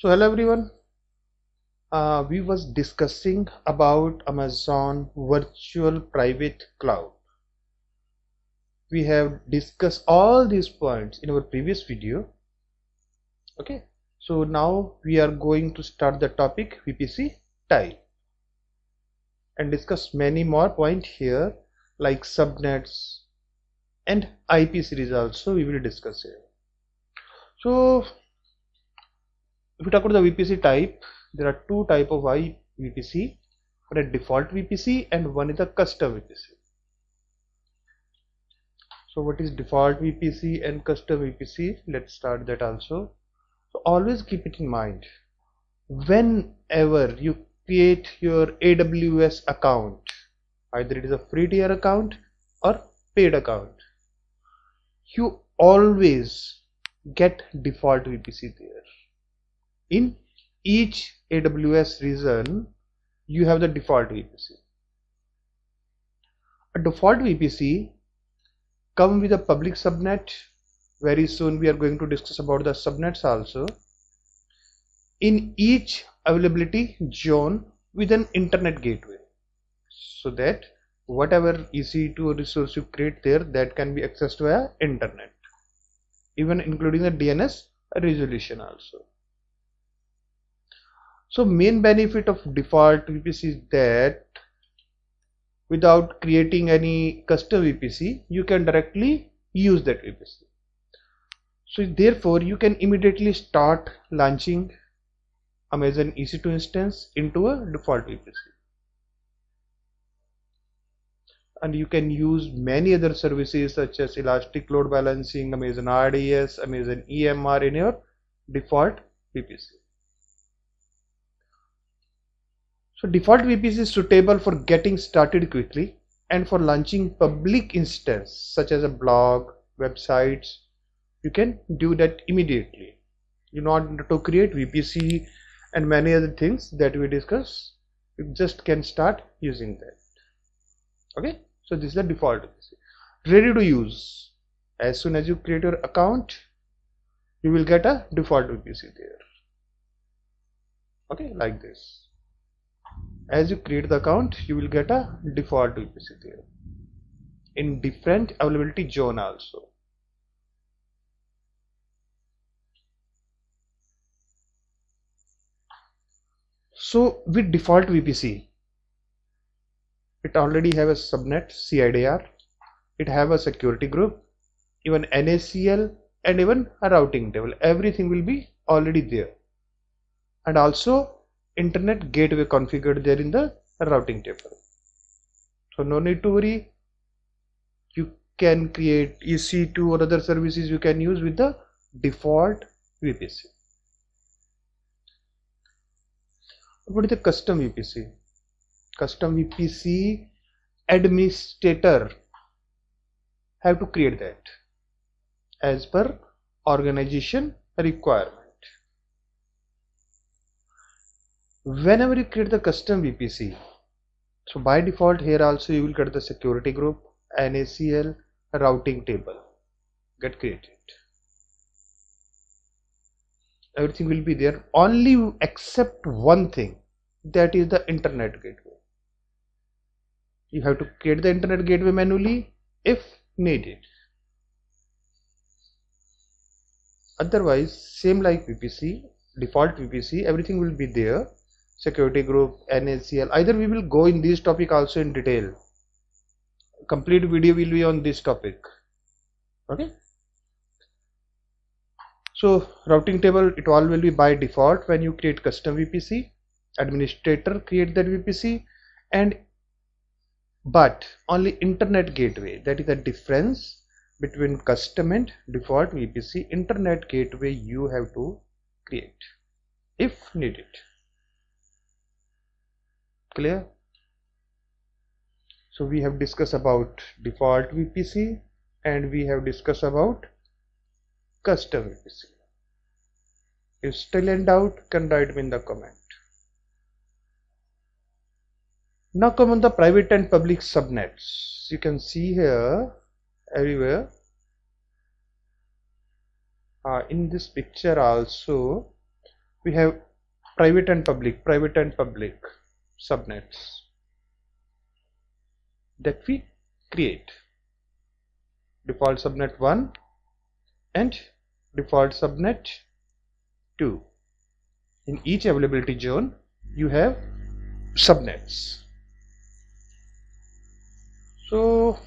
So hello everyone. We was discussing about Amazon virtual private cloud. We have discussed all these points in our previous video. Okay, so now we are going to start the topic VPC type and discuss many more points here like subnets and IP series also we will discuss here. So if we talk about the VPC type, there are two type of VPC. One is default VPC and one is a custom VPC. So what is default VPC and custom VPC? Let's start that also. So always keep it in mind, whenever you create your AWS account, either it is a free tier account or paid account, you always get default VPC there. In each AWS region, you have the default VPC. A default VPC come with a public subnet. Very soon we are going to discuss about the subnets also. In each availability zone with an internet gateway, so that whatever EC2 resource you create there, that can be accessed via internet, even including the DNS resolution also. So main benefit of default VPC is that without creating any custom VPC, you can directly use that VPC. So therefore you can immediately start launching Amazon EC2 instance into a default VPC. And you can use many other services such as Elastic Load Balancing, Amazon RDS, Amazon EMR in your default VPC. So default VPC is suitable for getting started quickly and for launching public instance such as a blog, websites. You can do that immediately. You don't need to create VPC and many other things that we discuss. You just can start using that. Okay, so this is the default VPC, ready to use. As soon as you create your account, you will get a default VPC there. Okay, like this. As you create the account, you will get a default VPC there in different availability zone also. So with default VPC, it already have a subnet CIDR, it have a security group, even NACL and even a routing table. Everything will be already there, and also internet gateway configured there in the routing table. So no need to worry. You can create EC2 or other services you can use with the default VPC. What is the custom VPC? Custom VPC administrator have to create that as per organization requirement. Whenever you create the custom VPC, so by default here also you will get the security group, NACL, routing table get created. Everything will be there, only except one thing, that is the internet gateway. You have to create the internet gateway manually if needed. Otherwise, same like VPC, default VPC, everything will be there. Security group, NACL. Either we will go in this topic also in detail. Complete video will be on this topic. Okay. So routing table, it all will be by default when you create custom VPC. Administrator create that VPC, but only internet gateway, that is the difference between custom and default VPC. Internet gateway you have to create if needed. Clear? So we have discussed about default VPC and we have discussed about custom VPC. If still in doubt, can write me in the comment. Now come on the private and public subnets. You can see here everywhere. In this picture also we have private and public subnets that we create. Default subnet 1 and default subnet 2. In each availability zone you have subnets. So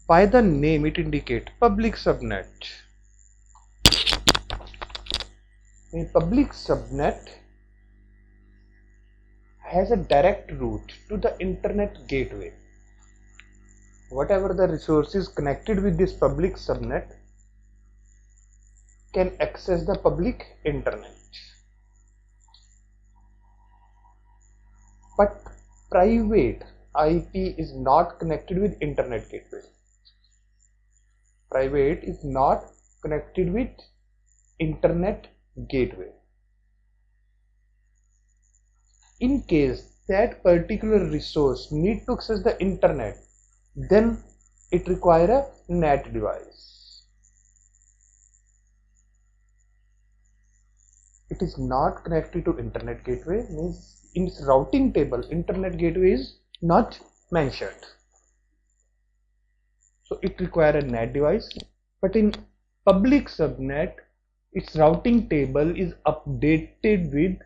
by the name it indicates public subnet. A public subnet has a direct route to the internet gateway. Whatever the resources connected with this public subnet can access the public internet. But private IP is not connected with internet gateway. Private is not connected with internet gateway. In case that particular resource need to access the internet, then it requires a NAT device. It is not connected to internet gateway, means in its routing table internet gateway is not mentioned. So it requires a NAT device, but in public subnet its routing table is updated with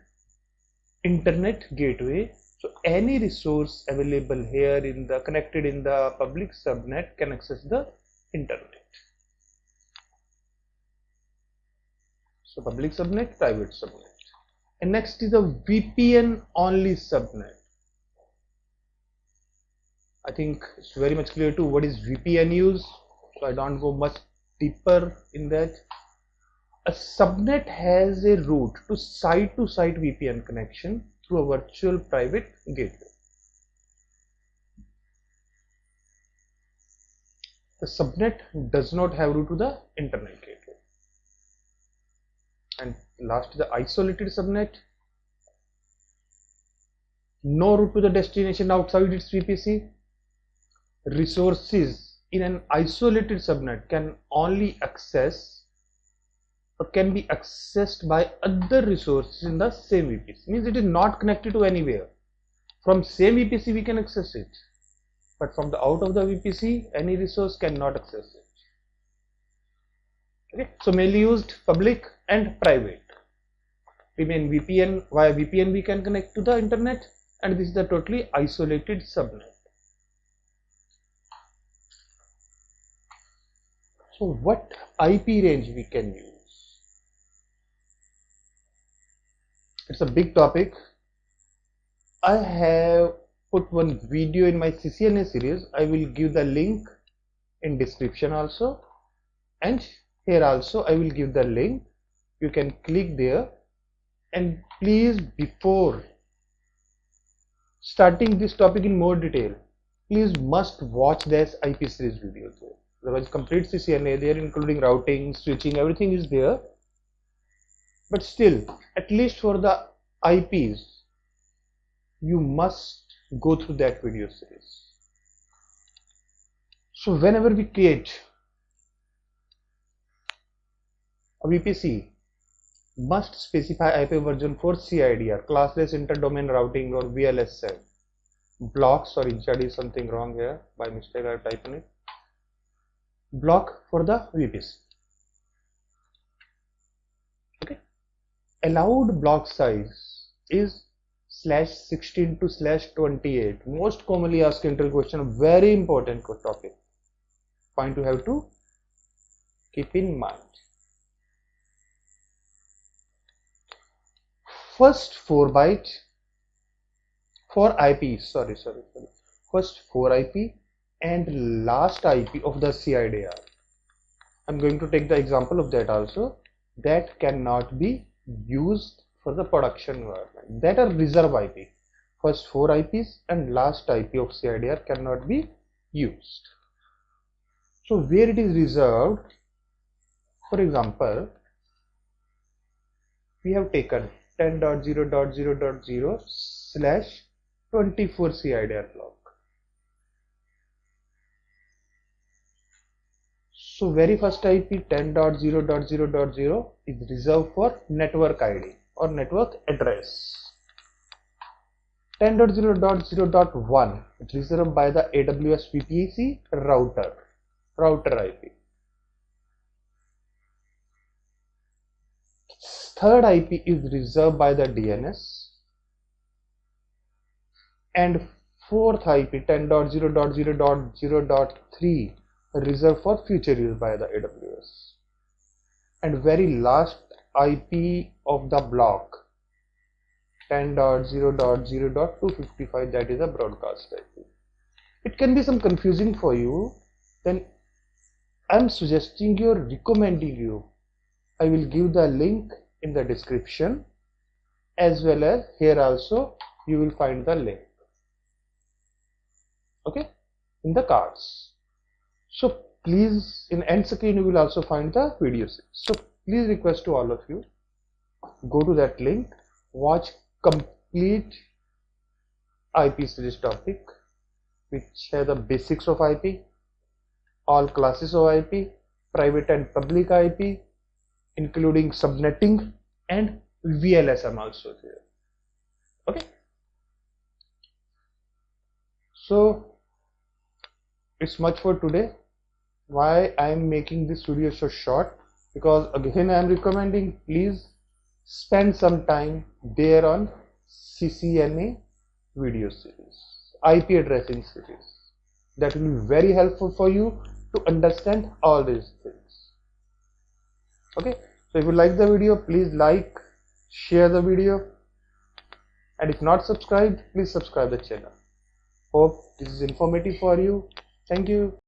internet gateway. So any resource available here in the connected in the public subnet can access the internet. So public subnet, private subnet. And next is a VPN only subnet. I think it's very much clear to what is VPN use, so I don't go much deeper in that. A subnet has a route to site VPN connection through a virtual private gateway. The subnet does not have route to the internet gateway. And last is the isolated subnet. No route to the destination outside its VPC. Resources in an isolated subnet can only access or can be accessed by other resources in the same VPC. Means it is not connected to anywhere. From same VPC we can access it, but from the out of the VPC any resource cannot access it. Okay, so mainly used public and private. Remain VPN, via VPN we can connect to the internet, and this is the totally isolated subnet. So what IP range we can use? It's a big topic. I have put one video in my CCNA series. I will give the link in description also, and here also I will give the link. You can click there, and please, before starting this topic in more detail, please must watch this IP series video there. Otherwise complete CCNA there, including routing, switching, everything is there. But still, at least for the IPs, you must go through that video series. So whenever we create a VPC, must specify IP version for CIDR, classless interdomain routing, or VLSM. Block, sorry, HID is something wrong here, by mistake I have typed in it. Block for the VPC. Okay. Allowed block size is /16 to /28. Most commonly asked interview question, very important topic. Point you have to keep in mind. First 4 byte for IP, first 4 IP and last IP of the CIDR. I'm going to take the example of that also. That cannot be used for the production environment. That are reserve IP. First 4 IPs and last IP of CIDR cannot be used. So where it is reserved, for example, we have taken 10.0.0.0/24 CIDR block. So very first IP 10.0.0.0 is reserved for network ID or network address. 10.0.0.1 is reserved by the AWS VPC router IP. Third IP is reserved by the DNS, and fourth IP 10.0.0.0.3 reserved for future use by the AWS. And very last IP of the block 10.0.0.255, that is a broadcast IP. It can be some confusing for you, then I'm suggesting you or recommending you, I will give the link in the description, as well as here also you will find the link, okay, in the cards. So please, in end screen you will also find the videos. So please request to all of you, go to that link, watch complete IP series topic, which has the basics of IP, all classes of IP, private and public IP, including subnetting and VLSM also there. Okay. So it's much for today. Why I am making this video so short? Because again I am recommending, please spend some time there on CCNA video series, IP addressing series. That will be very helpful for you to understand all these things. Okay, so if you like the video, please like, share the video, and if not subscribed, please subscribe the channel. Hope this is informative for you. Thank you.